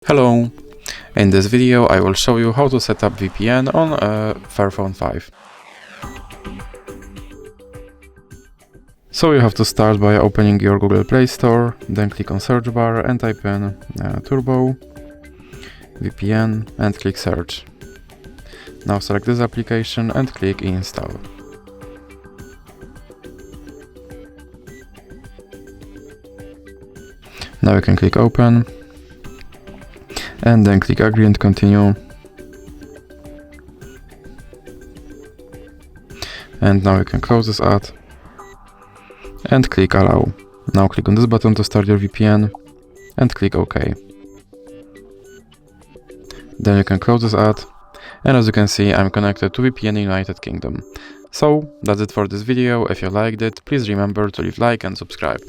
Hello! In this video I will show you how to set up VPN on Fairphone 5. So you have to start by opening your Google Play Store, then click on search bar and type in Turbo VPN and click search. Now select this application and click install. Now you can click open and then click agree and continue. And now you can close this ad and click allow. Now click on this button to start your VPN and click OK. Then you can close this ad, and as you can see I'm connected to VPN in United Kingdom. So that's it for this video. If you liked it, please remember to leave like and subscribe.